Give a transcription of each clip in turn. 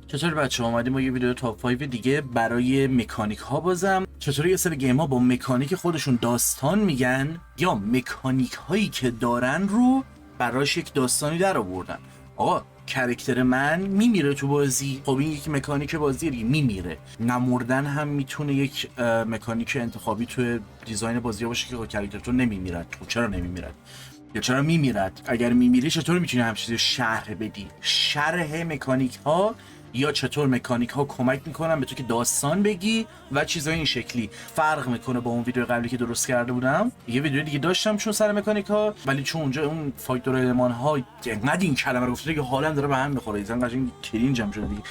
چطور بچه ها اومدیم با یه ویدیو تاپ 5 دیگه برای مکانیک ها بازم. چطور یه سری گیم ها با مکانیک خودشون داستان میگن یا مکانیک هایی که دارن رو براش یک داستانی در آوردن. آقا کرکتر من میمیره تو بازی، خب این یک مکانیک بازی دیگه، میمیره. نمردن هم میتونه یک مکانیک انتخابی تو دیزاین بازی باشه که کرکتر تو نمیمیرد. خب چرا نمیمیرد؟ یا چرا میمیرد؟ اگر میمیری چطور میتونی همین چیزی شرح بدی؟ شرح مکانیک ها یا چطور مکانیک ها کمک میکنن به تو که داستان بگی و چیزای این شکلی. فرق میکنه با اون ویدیو قبلی که درست کرده بودم. یه ویدیو دیگه داشتم چون سر مکانیک ها، ولی چون اونجا اون فاکتور المان ها انقدر این کلمه رو گفته که حالا داره به هم میخوره، اصلا قشنگ کرینجم شده دیگه.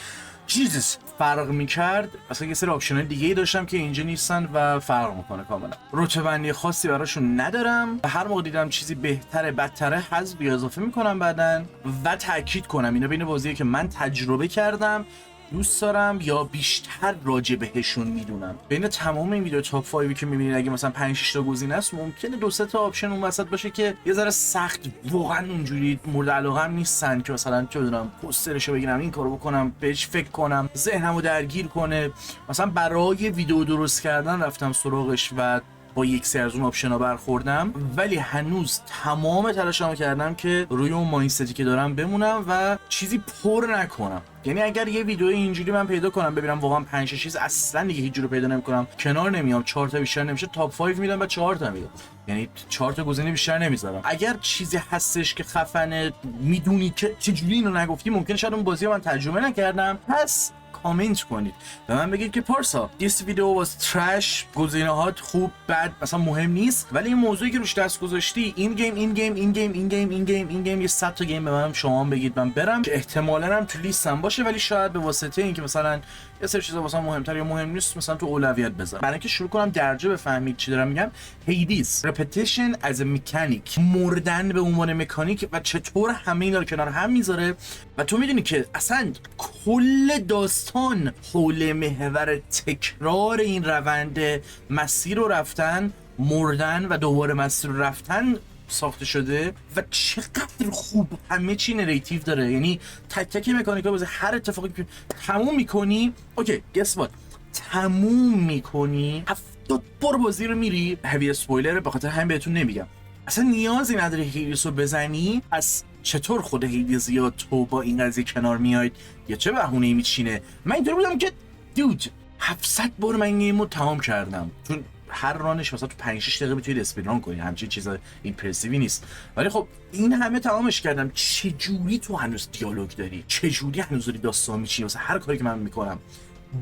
چیزس فرق میکرد. اصلا یه سری آپشنال دیگه ای داشتم که اینجا نیستن و فرق میکنه کاملا. رتبه بندی خاصی براشون ندارم و هر موقع دیدم چیزی بهتره بدتره حذف یا اضافه میکنم بعدن. و تاکید کنم اینا بین بازیه که من تجربه کردم، دوست دارم یا بیشتر راجع بهشون میدونم. بین تمام این ویدیو تاپ 5 که میبینید اگه مثلا 5 6 تا گزینه است، ممکنه 2 3 تا آپشن اون وسط باشه که یه ذره سخت، واقعا اونجوری مورد علاقه نیستن که مثلا چه بدونم پوسترشو بگیرم، این کارو بکنم، بهش فکر کنم، ذهنمو درگیر کنه. مثلا برای ویدیو درست کردن رفتم سراغش و با یک سری از اون آپشن‌ها برخوردم، ولی هنوز تمام تلاشمو کردم که روی اون مایندستی که دارم بمونم و چیزی پر نکنم. یعنی اگر یه ویدیو اینجوری من پیدا کنم ببینم واقعا 5 6 چیز اصلا دیگه هیچ جوری پیدا نمی‌کنم، کنار نمیام، 4 تا بیشتر نمیشه، تاپ 5 میدم و 4 تا میدم. یعنی 4 تا گزینه بیشتر نمیذارم. اگر چیزی هستش که خفنه میدونی که چجوری اینو نگفتی، ممکنه شاید اون بازی رو من ترجمه نکردم، پس کامنت کنید و من بگید که پارسا this video was trash، گزینه‌هات خوب بد مثلا مهم نیست، ولی این موضوعی که روش دست گذاشتی این گیم یه 100 تا گیم به من شما بگید من برم که احتمالاً هم تو لیستم باشه، ولی شاید به واسطه اینکه مثلا یه سری چیزا واسه مهمتر یا مهم نیست مثلا تو اولویت بذارم. برای اینکه شروع کنم درجه بفهمید چی دارم میگم، هیدیس repetition as a mechanic، مردن به عنوان مکانیک و چطور همه اینا رو کنار هم میذاره. و تو میدونی که اصلا کل داستان حول محور تکرار این روند مسیر رو رفتن، مردن و دوباره مسیر رو رفتن ساخته شده و چقدر خوب همه چی نریتیو داره. یعنی تک تک مکانیکا بازی هر اتفاقی که تموم میکنی، اوکی گس وات، تموم میکنی 70 بار بازی رو میری. هوی اسپویلر به خاطر همین بهتون نمیگم، اصلا نیازی نداره هیدیس رو بزنی. از چطور خود هیدیس یا تو با این قضیه کنار میاید یا چه بهونه‌ای میچینه؟ من اینطوری بودم که دود 700 بار من این گیمو تمام کردم، چون هر رانش مثلا تو 5 6 دقیقه میتونید اسپید ران کنی، همچین چیزا ایمپرسیوی نیست. ولی خب این همه تمامش کردم، چه جوری تو هنوز دیالوگ داری؟ چه جوری هنوز داری داستان میچینی؟ واسه هر کاری که من میکنم،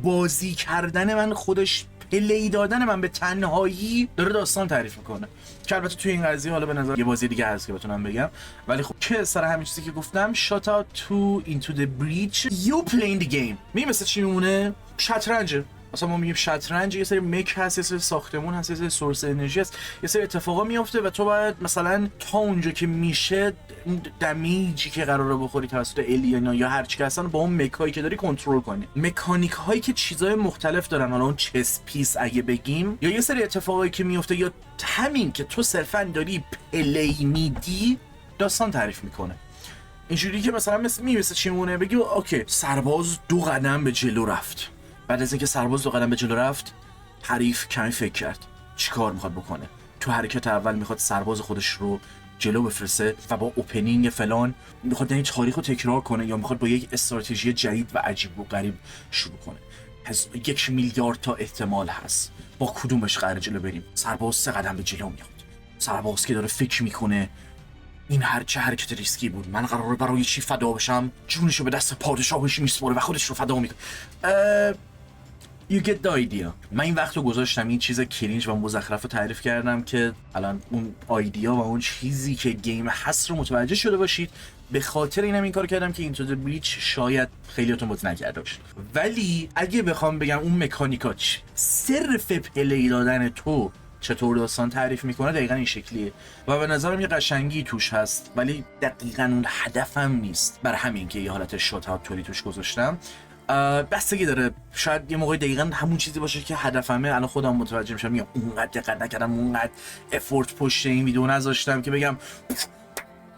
بازی کردن من خودش، پلی دادن من به تنهایی داره داستان تعریف میکنه. که البته توی این قضیه حالا به نظر یه بازی دیگه هست که بتونم بگم، ولی خب که سر همین چیزی که گفتم shout out to Into the Breach you playing the game. می مثل چی میمونه؟ شطرنجه. مثلا ما میگیم شطرنج، یه سری مک هست، یه سری ساختمون هست، یه سری سورس انرژی هست، یه سری اتفاقا میفته و تو باید مثلا تا اونجا که میشه دمیجی که قراره بخوری توسط الینا یا هر چی که هستن با اون مکایی که داری کنترل کنی. مکانیک هایی که چیزای مختلف دارن، حالا اون چس پیس اگه بگیم، یا یه سری اتفاقایی که میفته، یا همین که تو صرفا داری پلی میدی داستان تعریف میکنه. اینجوری که مثلا مثل چی مونه بگی اوکی سرباز 2 قدم به جلو رفت، بعد از اینکه سرباز 2 قدم به جلو رفت، حریف کمی فکر کرد چیکار میخواد بکنه. تو حرکت اول میخواد سرباز خودش رو جلو بفرسته و با اوپنینگ فلان میخواد این تاریخ رو تکرار کنه، یا میخواد با یک استراتژی جدید و عجیب و غریب شروع کنه. از 1 میلیارد تا احتمال هست با کدومش قراره جلو بریم. سرباز 3 قدم به جلو میاد، سرباز که داره فکر میکنه این هرچه حرکت ریسکی بود، من قراره برای چی فدا بشم، جونشو به دست پادشاهش میسپاره و خودش رو فدا میکنه. You get the idea. من این وقت رو گذاشتم این چیز کرینج و مزخرف رو تعریف کردم که الان اون آیدیا و اون چیزی که گیم هست رو متوجه شده باشید. به خاطر اینم این کار کردم که Into the Breach شاید خیلیاتون بازی نکرده باشید، ولی اگه بخوام بگم اون مکانیکاش صرف پلی دادن تو چطور داستان تعریف میکنه، دقیقا این شکلیه و به نظرم یه قشنگی توش هست، ولی دقیقا اون هدفم نیست. بر همین که یه حالت شات اوت توری توش گذاشتم. بستگی داره، شاید یه موقع دقیقا همون چیزی باشه که هدفمه. الان خودم متوجه میشم میگم اونقدر دقت نکردم، اونقدر افورت پشت این ویدیو نذاشتم که بگم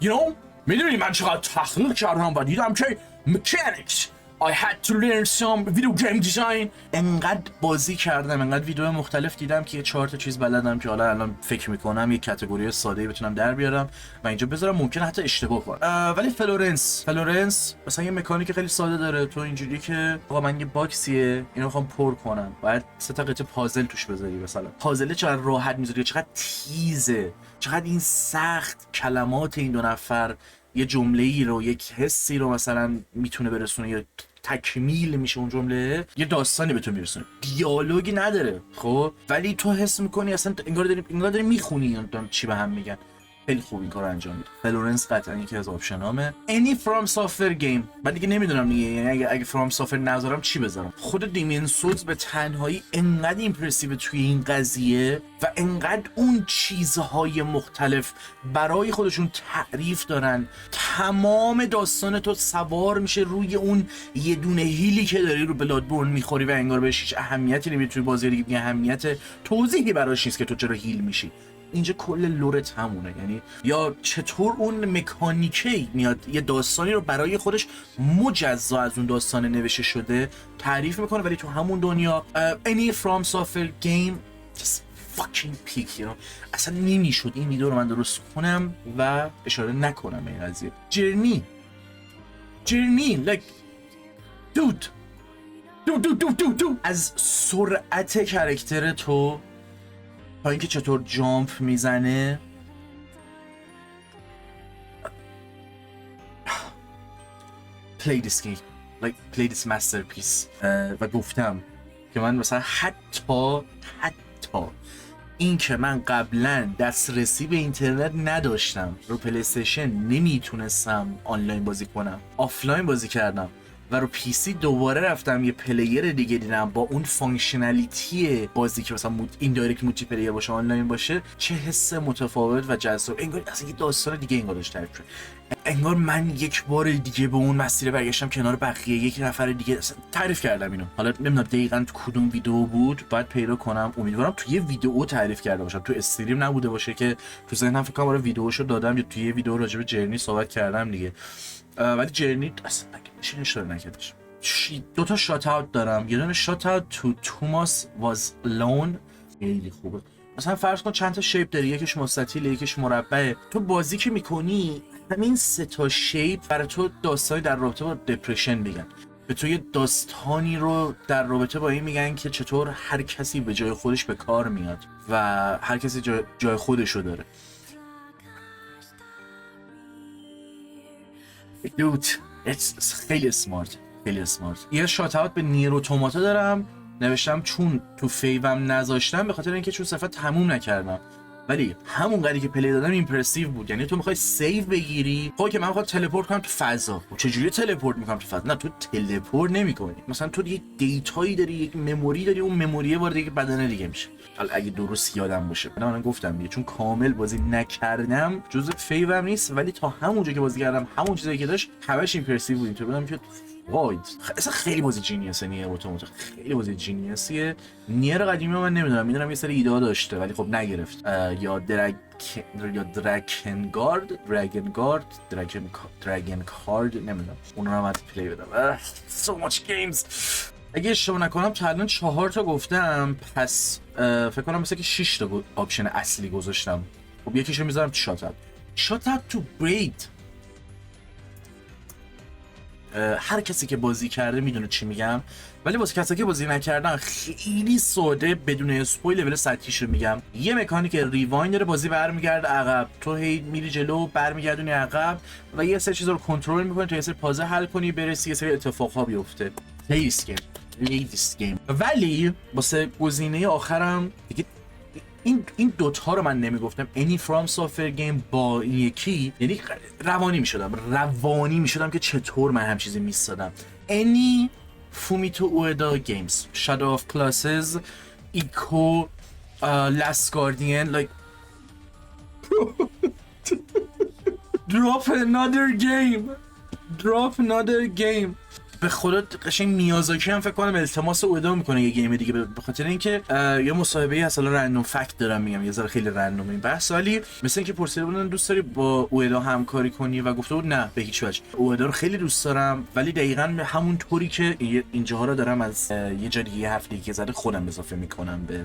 you know میدونی من چقدر تحقیق کردم و دیدم که مکانیکس I had to learn some video game design. انقدر بازی کردم، انقدر ویدیو مختلف دیدم که 4 تا چیز بلدم که حالا الان فکر میکنم یه کاتگوری ساده بتونم در بیارم و اینجا بذارم، ممکنه حتی اشتباه کنم. ولی فلورنس مثلا یه مکانیک خیلی ساده داره. تو اینجوری که آقا من یه باکسیه اینو میخوام پر کنم، باید 3 تا قطعه پازل توش بذاری. مثلا پازل چقدر راحت میذاری، چقدر تیزه، چقدر این سخت کلمات این دو نفر یه جمله‌ای رو، یک حسی رو مثلا میتونه برسونه یا تکمیل میشه اون جمله، یه داستانی به تو میرسونه، دیالوگی نداره خب، ولی تو حس میکنی اصلا انگار داری میخونی چی به هم میگن. خیلی خوب این کار انجام میده. فلورنس قطعا یکی از آپشنامه. Any From Software game. من دیگه نمیدونم دیگه، یعنی اگه From Software نذارم چی بذارم. خود دیمین سولز به تنهایی انقدر ایمپرسیو توی این قضیه و انقدر اون چیزهای مختلف برای خودشون تعریف دارن. تمام داستان تو سوار میشه روی اون یه دونه هیلی که داری رو بلادبورن میخوری و انگار بهش هیچ اهمیتی نمیدی. توی بازی دیگه اهمیت توضیحی براش نیست که تو چرا هیل میشی. اینجا کل لورت همونه، یعنی یا چطور اون مکانیکی میاد یه داستانی رو برای خودش مجزا از اون داستان نوشته شده تعریف میکنه، ولی تو همون دنیا any From Software game just fucking peak you know. اصلا نمیشد این ویدیو رو من درست کنم و اشاره نکنم به این قضیه. جرنی like dude از سرعت کرکتر تو تا اینکه چطور جامپ میزنه، play this game like play this masterpiece. و گفتم که من مثلا حتی این که من قبلا دسترسی به اینترنت نداشتم، رو پلی استیشن نمیتونستم آنلاین بازی کنم، آفلاین بازی کردم و رو پی سی دوباره رفتم یه پلیر دیگه دیدم با اون فانکشنالیتی بازی که مثلا این دایرکت مولتی پلیر باشه، آنلاین باشه، چه حس متفاوت و جذاب. انگار اصلا یه داستان دیگه انگار داشت تعریف شد. انگار من یک بار دیگه به اون مسیر برگشتم کنار بقیه، یک نفر دیگه اصلا تعریف کردم اینو. حالا نمیدونم دقیقاً تو کدوم ویدیو بود، باید پیدا کنم. امیدوارم تو یه ویدیو تعریف کرده باشم، تو استریم نبوده باشه که تو ذهنم فکر کنم ویدیوشو دادم یا توی یه ویدیو راجع به جرنی صحبت کردم دیگه. ولی جرنی اصلا نشه اشتباه نکردش. 2 تا شات اوت دارم. یه دونه شات اوت تو توماس واز لون خیلی خوبه. مثلا فرض کن چند تا شیپ داری، یکیش مستطیل، یکیش مربعه. تو بازی که میکنی همین 3 تا شیپ برای تو داستانی در رابطه با دپرشن میگن، به تو یه داستانی رو در رابطه با این میگن که چطور هر کسی به جای خودش به کار میاد و هر کسی جای خودشو داره. Dude, خیلی سمارت. یه شات اوت به نیر اتوماتا دارم، نوشتم چون تو فیوم نذاشتم به خاطر اینکه چون صفحه تموم نکردم، ولی همون قدری که پلی دادم ایمپرسیو بود. یعنی تو میخوای سیو بگیری، خب که من میخوام تلپورت کنم تو فضا، چجوری تلپورت میکنم تو فضا؟ نه تو تلپورت نمیکنی، مثلا تو یک دیتایی داری، یک مموری داری، اون مموریه وارد یک بدن دیگه میشه. حالا اگه درست یادم باشه، من گفتم دیگه چون کامل بازی نکردم جزء فیوم نیست، ولی تا همونجا که بازی کردم همون چیزایی که داشت همش ایمپرسیو بود. تو بودم که وای اصلا خیلی بازی جینیسه. نیر اتوماتا خیلی بازی جینیسیه. نیر قدیمی من نمیدونم، میدونم یه سری ایده داشته ولی خب نگرفت. یا دراگن کارد نمیدونم، اون رو هم از پلی بدم. so much games. اگه اشتباه نکنم تا الان 4 تا گفتم، پس فکر کنم مثلا که 6 تا آپشن اصلی گذاشتم. خب یکیشو میذارم تو شات اوت تو برید. هر کسی که بازی کرده میدونه چی میگم، ولی واسه کسایی که بازی نکردن خیلی ساده بدون اسپویل لول سطحیش رو میگم. یه مکانیک ریوایند داره، بازی برمیگرده عقب، تو هی میری جلو برمیگردونی عقب و یه سری چیزا رو کنترل میکنی تا یه سری پازل حل کنی برسی یه سری اتفاقا بیفته. لیدیس گیم. ولی واسه گزینه آخرم دیگه این دوتا رو من نمیگفتم. Any From Software game با این یکی، یعنی روانی میشدم که چطور من هم چیزی میستادم. Any Fumito Ueda games, Shadow of Colossus, Ico, Last Guardian, like drop another game. به خدا قشنگ میازاکی هم فکر کنم التماس اوئدا میکنه یه گیم دیگه، به خاطر اینکه یه مصاحبه اصلا رندوم فکت دارم میگم، یه ذره خیلی رندوم این بحث، ولی مثلا اینکه پرسیده بودن دوست داری با اوئدا همکاری کنی و گفته بود نه به هیچ وجه. اوئدا رو خیلی دوست دارم ولی دقیقاً همون طوری که اینجاها رو دارم از یه جا دیگه هفته که زده خودم اضافه میکنم به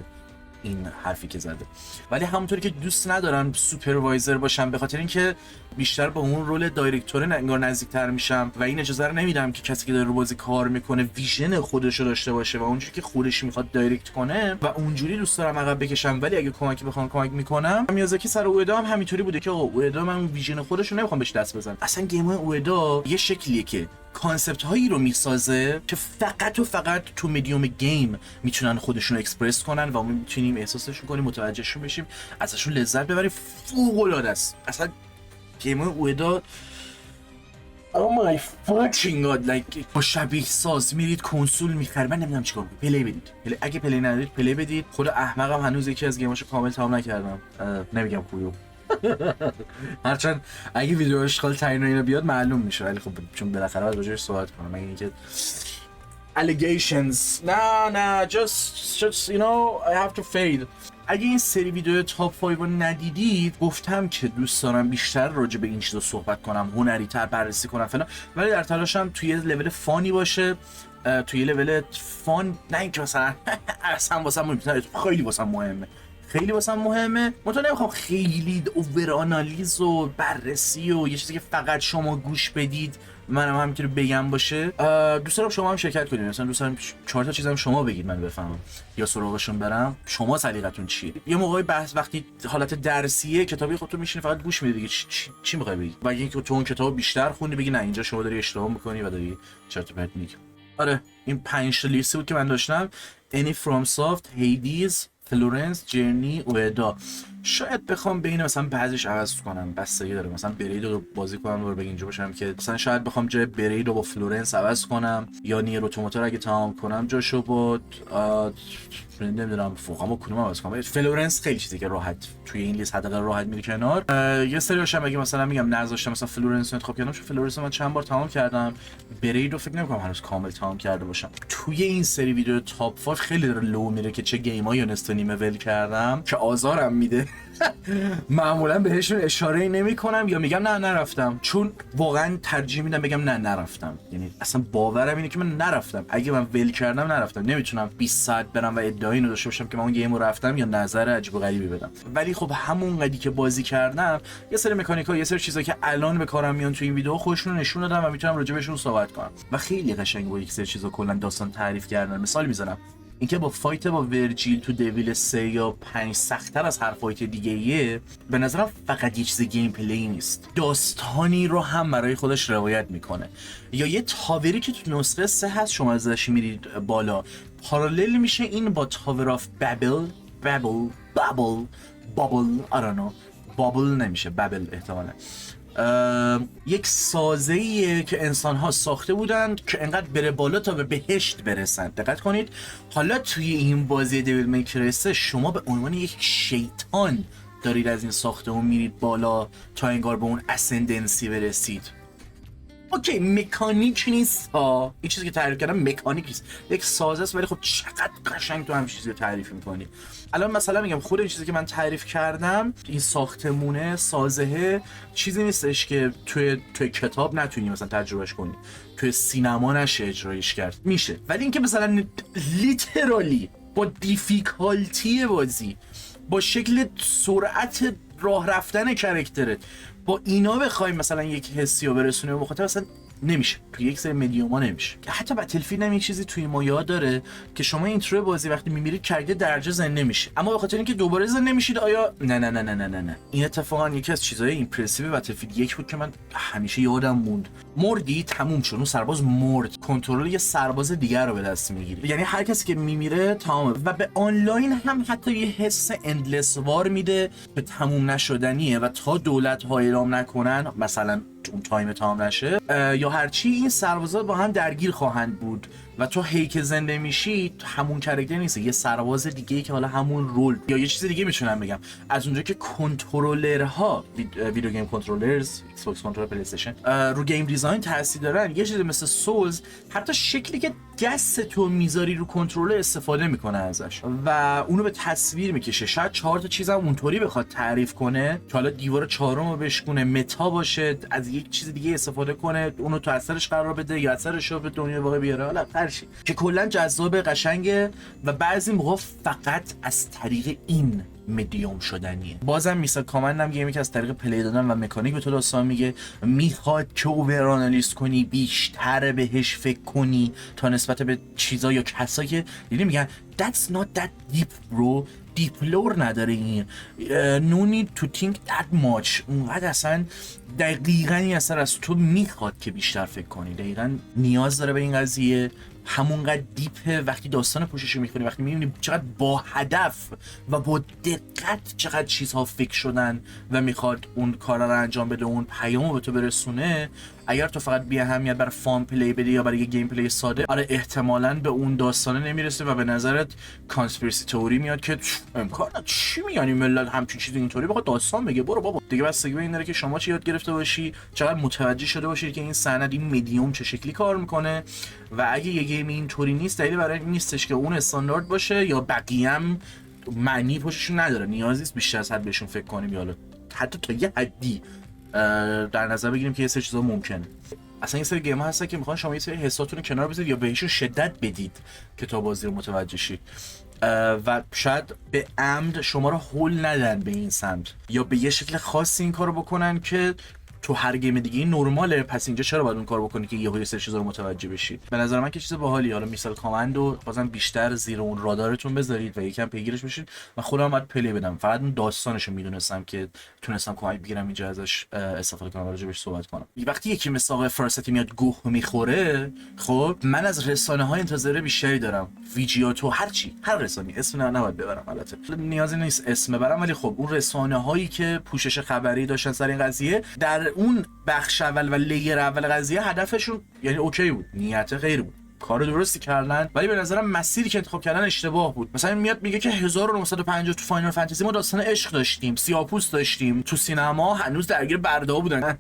این حرفی که زده، ولی همونطوری که دوست ندارم سوپروایزر باشم به خاطر اینکه بیشتر با اون رول دایرکتور انگار نزدیکتر میشم و این اجازه رو نمیدم که کسی که داره رو بازی کار میکنه ویژن خودش رو داشته باشه و اونجوری که خودش میخواد دایرکت کنه و اونجوری دوست دارم عقب بکشم، ولی اگه کمکی بخوام کمک میکنم. میازاکی سر اوئدا هم همینطوری بوده که آقا اوئدا من ویژن خودش رو نمیخوام بهش دست بزنم. اصلا گیم اوئدا یه شکلیه که کانسپت هایی رو میسازه که فقط و فقط تو مدیوم گیم میتونن خودشون رو اکسپرس کنن و ما میتونیم احساسشون کنیم، متوجهشون بشیم، ازشون لذت ببریم. فوق العاده است اصلا گیم اوئدا. Oh my fucking god like با شبیه ساز میرید کنسول میخرید، من نمیدونم چیکار کنم. پلی بدید، اگه پلی ندارید پلی بدید. خود احمقم هنوز یکی از گیماشو کامل تمام نکردم، نمیگم خوبه هرچند اگه ویدیو اشغال تعیین اینا بیاد معلوم میشه، ولی خب چون بالاخره باید راجعش صحبت کنم. مگه اینکه allegations نه just you know I have to fade. اگه این سری ویدیو تاپ 5 رو ندیدید گفتم که دوست دارم بیشتر راجع به این چیزا صحبت کنم، هنری تر بررسی کنم فلان، ولی در تلاشم توی لول فانی باشه، توی لول فان، نه اینکه مثلا اصلا واسم خیلی واسم مهمه، خیلی واسم مهمه. منتها نمیخوام خیلی اوور آنالیز و بررسی و یه چیزی که فقط شما گوش بدید منم همینطوری بگم باشه. دوست دارم شما هم شرکت کنید، مثلا دوست دارم 4 تا چیزام شما بگید من بفهمم یا سراغشون برم. شما سلیقتون چیه؟ یه موقعی بحث وقتی حالت درسیه کتابی خودتون میشینی فقط گوش میدی دیگه چی میخوای بگی؟ و اینکه تو اون کتاب بیشتر خوندی بگی نه اینجا شما داری اشتباه میکنی و داری چرت و پرت میگی. آره این 5 تا لیستی بود که من داشتم: انی فرام سافت، هیدیز، فلورنس، جرنی، اوئدا. شاید بخوام بین مثلا بعضیش عوض کنم، بستگی داره، مثلا برید رو بازی کنم رو به اینجا باشم که مثلا شاید بخوام جای برید رو با فلورنس عوض کنم، یا نیر اتوماتور اگه تمام کنم جاشو با نمیدونم فوقامو کدوم عوض کنم. فلورنس خیلی چیزی که راحت توی این لیست حداقل راحت میره کنار. یه سری هاشم اگه مثلا میگم نذاشتم مثلا فلورنس رو انتخاب کردم، چون فلورنس من چند بار تمام کردم، برید رو فکر نمی‌کنم هنوز کامل تمام کرده باشم. توی این سری ویدیو تاپ 5 خیلی داره لو میره که چه گیمایی نصف نیمه ول کردم که آزارم میده. معمولا بهشون اشاره نمی‌کنم یا میگم نه نرفتم، چون واقعا ترجیح میدم بگم نه نرفتم. یعنی اصلا باورم اینه که من نرفتم. اگه من ول کردم نرفتم. نمیتونم 20 ساعت برم و ادعایی اینو داشته باشم که من اون گیم رو رفتم یا نظر عجیب و غریبی بدم. ولی خب همون قدی که بازی کردم یه سری مکانیکا، یه سری چیزا که الان به کارم میان تو این ویدیو خودشون نشون دادم و میتونم راجع بهشون صحبت کنم و خیلی قشنگ با یک سری چیزا کلا داستان تعریف کردن. مثال میزنم، اینکه با فایت با ورجیل تو دیویل 3 یا 5 سخت‌تر از هر فایت دیگه‌ایه، به نظرم فقط یه چیز گیم پلی نیست، داستانی رو هم برای خودش روایت میکنه. یا یه تاوری که تو نسخه 3 هست شما ازش میرید بالا، پارالل میشه این با تاور آف بابل بابل نمیشه، بابل احتمالاً. یک سازه‌ایه که انسان‌ها ساخته بودن که انقدر بره بالا تا به بهشت برسن. دقت کنید حالا توی این بازی دیویل میکر 3 شما به عنوان یک شیطان دارید از این ساختمون میرید بالا تا انگار به اون اسندنسی برسید. اوکی مکانیک نیست ها، این چیزی که تعریف کردم مکانیک نیست، یک سازه است، ولی خب چقدر قشنگ تو همین چیزی رو تعریف می‌کنی. الان مثلا میگم خود این چیزی که من تعریف کردم، این ساختمونه سازه چیزی نیستش که توی کتاب نتونی مثلا تجربهش کنی، توی سینما نشه اجرایش کرد، میشه، ولی اینکه مثلا لیترالی با دیفیکالتی بازی، با شکل سرعت راه رفتن کرکترت، با اینا بخوایم مثلا یک حسی رو برسونیم به مخاطب، اصلا نمیشه. توی یک سری مدیوما نمیشه. حتی بتلفیلد هم یک چیزی توی مایا داره که شما اینترو بازی وقتی میمیرید کرده درجه زنده نمیشه، اما به خاطر اینکه دوباره زنده میشید آیا نه. این اتفاقا یکی از چیزهای ایمپرسیو بتلفیلد 1 بود که من همیشه یادم موند. مردی تموم شد، اون سرباز مرد، کنترل یه سرباز دیگر رو به دست میگیری، یعنی هر کسی که میمیره تمامه. و به آنلاین هم حتی یه حس اندلس وار میده که تموم نشدنیه و تا دولت ها اعلام نکنن مثلا اون تایم تمام نشه یا هرچی، این سربازا با هم درگیر خواهند بود و تو هی که زنده میشی همون کرکتر نیست، یه سرباز دیگه ای که حالا همون رول یا یه چیز دیگه میتونم بگم. از اونجا که کنترلرها ویدیو گیم کنترلرز، ایکس باکس کنترل، پلی استیشن رو گیم دیزاین تاثیر دارن، یه چیزی مثل سولز حتی شکلی که دست تو میذاری رو کنترلر استفاده میکنه ازش و اونو به تصویر میکشه. شاید 4 تا چیزم اونطوری بخواد تعریف کنه که حالا دیوار 4م رو بشکونه، متا باشه، از یک چیز دیگه استفاده کنه اونو تو اثرش قرار بده یا اثرش رو به دنیای واقعی بیاره، حالا هر چی که کلا جذاب، قشنگه و بعضی موقع فقط از طریق این مدیوم شدنیه. بازم میسل کامند هم گیمی که از طریق پلی دادن و مکانیک به تو داستان میگه، میخواد که اوور آنالیز کنی، بیشتر بهش فکر کنی تا نسبت به چیزا یا کسایی که دیدی میگن that's not that deep bro، دیپ لور نداره این، no need to think that much. اونقدر اصلا دقیقاً این اثر از تو میخواد که بیشتر فکر کنی، دقیقاً نیاز داره به این قضیه، همونقدر دیپه. وقتی داستان پوشش میکنی، وقتی میبینی چقدر با هدف و با دقت چقدر چیزها فکر شدن و میخواد اون کارا رو انجام بده، اون پیامو به تو برسونه، اگر تو فقط بی اهمیت برای فان پلی بدی یا برای یه گیم پلی ساده، آره احتمالاً به اون داستانه نمیرسه و به نظرت کانسپیرسی تئوری میاد که امکان چی میگن این ملت همچین چیزی اینطوری بخواد داستان بگه. برو بابا دیگه، بستگی به این داره که شما چی یاد گرفته باشی، چقدر متوجه شده باشید که این سند، این مدیوم چه شکلی کار میکنه و اگه یه گیم اینطوری نیست دلیلی برای این نیستش که اون استاندارد باشه یا بقیه هم معنی پشتشون نداره، نیازی نیست بیشتر از حد بهشون فکر کنیم یا حتی تا یه حدی در نظر بگیریم که یه سری چیزا ممکنه. اصلا یه سری گیم ها هستن که میخوان شما یه سری حساتون رو کنار بذارید یا بهشون شدت بدید که تا بازی رو متوجه شید و شاید به عمد شما رو هول ندن به این سمت یا به یه شکل خاصی این کارو بکنن که تو هر گیم دیگه نرماله، پس اینجا چرا باید اون کارو بکنی که یهو یه سری چیزا رو متوجه بشید. به نظر من که چیز باحالی. حالا میسل کامند رو بازم بیشتر زیر اون رادارتون بذارید و یکم پیگیرش بشید. من خودم باید پلی بدم، فقط اون داستانش رو میدونستم که تونستم کمک بگیرم اینجا ازش استفاده کنم و راجع بهش صحبت کنم. وقتی یکی مثل آقای فراستی میاد گوه میخوره، خب من از رسانه‌های انتظار بیشتری دارم، ویجیاتو، هر رسانه‌ای، اسم نباید ببرم، البته نیازی نیست اسم ببرم، ولی خب اون رسانه‌هایی که پوشش خبری داشتن سر این قضیه در اون بخش اول و لیر اول قضیه هدفشون یعنی اوکی بود، نیت غیر بود، کار درستی کردن، ولی به نظرم مسیری که انتخاب کردن اشتباه بود. مثلا میاد میگه که 1950 تو فاینال فانتزی ما داستان عشق داشتیم، سیاه‌پوست داشتیم، تو سینما هنوز درگیر برده بودن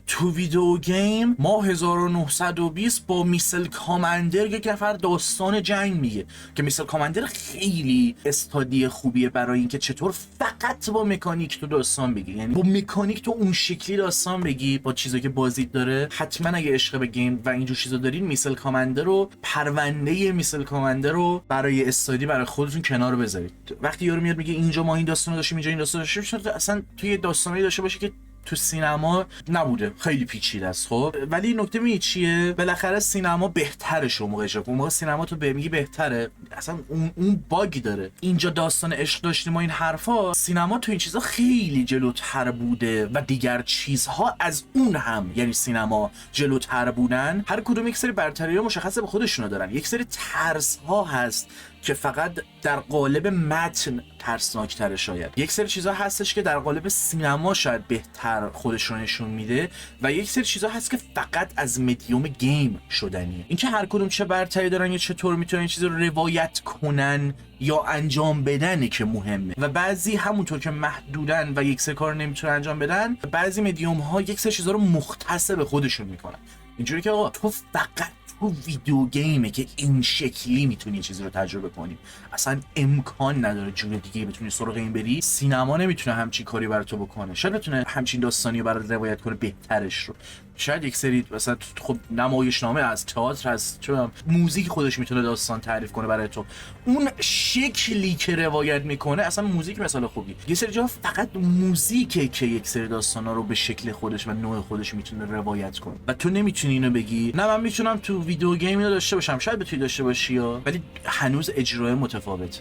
تو ویدیو گیم ما 1920 با میسل کامندر یک نفر داستان جنگ میگه که میسل کامندر خیلی استادی خوبیه برای اینکه چطور فقط با مکانیک تو داستان بگی، یعنی با مکانیک تو اون شکلی داستان بگی با چیزایی که بازیت داره. حتما اگه عشق به گیم و اینجور چیزا دارین، میسل کامندر رو، پرونده میسل کامندر رو برای استادی برای خودتون کنار بذارید. وقتی یارو میاد میگه اینجا ما این داستان رو داشتیم، اینجا این داستان داشتیم، اصلا توی داستانی داشته باشه که تو سینما نبوده، خیلی پیچیده است. خب ولی نکته می چیه، بالاخره سینما بهتره. شما موقع سینما تو میگی بهتره، اصلا اون باگی داره. اینجا داستان عشق داشتیم و این حرفا، سینما تو این چیزا خیلی جلوتر بوده و دیگر چیزها از اون هم، یعنی سینما جلوتر بودن. هر کدوم یک سری برتری‌ها مشخصه به خودشونو دارن، یک سری ترس ها هست که فقط در قالب متن ترسناک‌تره، شاید یک سری چیزا هستش که در قالب سینما شاید بهتر خودش رو نشون میده و یک سری چیزا هست که فقط از مدیوم گیم شدنیه. اینکه هر کدوم چه برتری دارن یا چطور میتونن این چیزا رو روایت کنن یا انجام بدن که مهمه و بعضی همونطور که محدودن و یک سری کار نمیتونن انجام بدن، بعضی مدیوم ها یک سری چیزا رو مختص به خودشون میکنن، اینجوری که آقا تو فقط تو ویدیو گیمه که این شکلی میتونی چیزی رو تجربه کنی، اصلا امکان نداره جور دیگه بتونی سراغ این بری. سینما نمیتونه همچین کاری برای تو بکنه، شاید بتونه همچین داستانی رو برات روایت کنه بهترش رو، شاید یک سری مثلا خب نمایشنامه از تئاتر از چه موزیک خودش میتونه داستان تعریف کنه برای تو، اون شکلی که روایت میکنه اصلا موزیک مثلا خوبی. یه سری جا فقط موزیکه که یک سری داستانا رو به شکل خودش و نوع خودش میتونه روایت کنه و تو نمیتونی اینو بگی نه من میتونم تو ویدیو گیم اینو داشته باشم، شاید بتونی داشته باشی ولی هنوز اجرای متفاوت.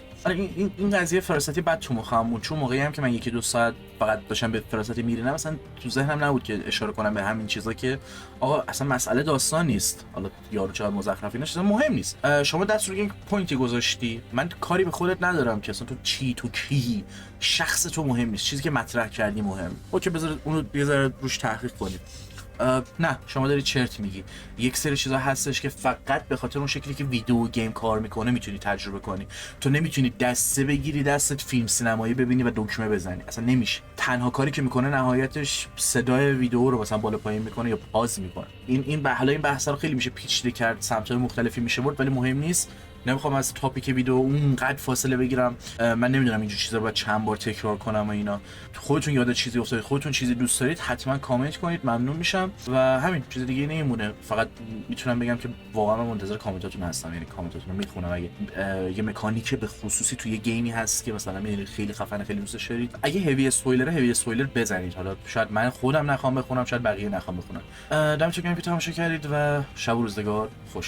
این قضیه فراستی بعد تو مخم بود، چون موقعی هم که من 1-2 ساعت فقط داشتم به فراستی میرینم، مثلا تو ذهنم نبود که اشاره کنم به همین چیزا که آقا اصلا مسئله داستان نیست، حالا یارو چقدر مزخرفی نشه مهم نیست. شما دست روی این پوینتی گذاشتی، من کاری به خودت ندارم که اصلا تو چی تو کی، شخص تو مهم نیست، چیزی که مطرح کردی مهم. اوکی بذار اونو یه ذره روش تحقیق کنیم. نه شما داری چرت میگی. یک سری چیزا هستش که فقط به خاطر اون شکلی که ویدیو گیم کار میکنه میتونی تجربه کنی. تو نمیتونی دسته بگیری دستت فیلم سینمایی ببینی و دکمه بزنی، اصلا نمیشه. تنها کاری که میکنه نهایتش صدای ویدیو رو مثلا بالا پایین میکنه یا پاز میکنه. این بحثا رو خیلی میشه پیچیده کرد، سمت‌های مختلفی میشه برد، ولی مهم نیست. نمیخوام از تاپیک ویدیو اونقدر فاصله بگیرم. من نمیدونم اینجور چیزا رو باید چند بار تکرار کنم و اینا. خودتون یاد چیزی افتادید، خودتون چیزی دوست دارید، حتما کامنت کنید، ممنون میشم. و همین، چیز دیگه نمیمونه. فقط میتونم بگم که واقعا من منتظر کامنتاتون هستم، یعنی کامنتاتون رو میخونم. اگه یه مکانیک به خصوصی توی گیمی هست که مثلا میدونید خیلی خفنه، خیلی دوستش دارید، اگه هیوی اسپویلر بزنید. حالا شاید من خودم نخوام بخونم، شاید بقیه نخوام بخونم. دمتون گرم که تماشا کردید و شب و روزگار خوش.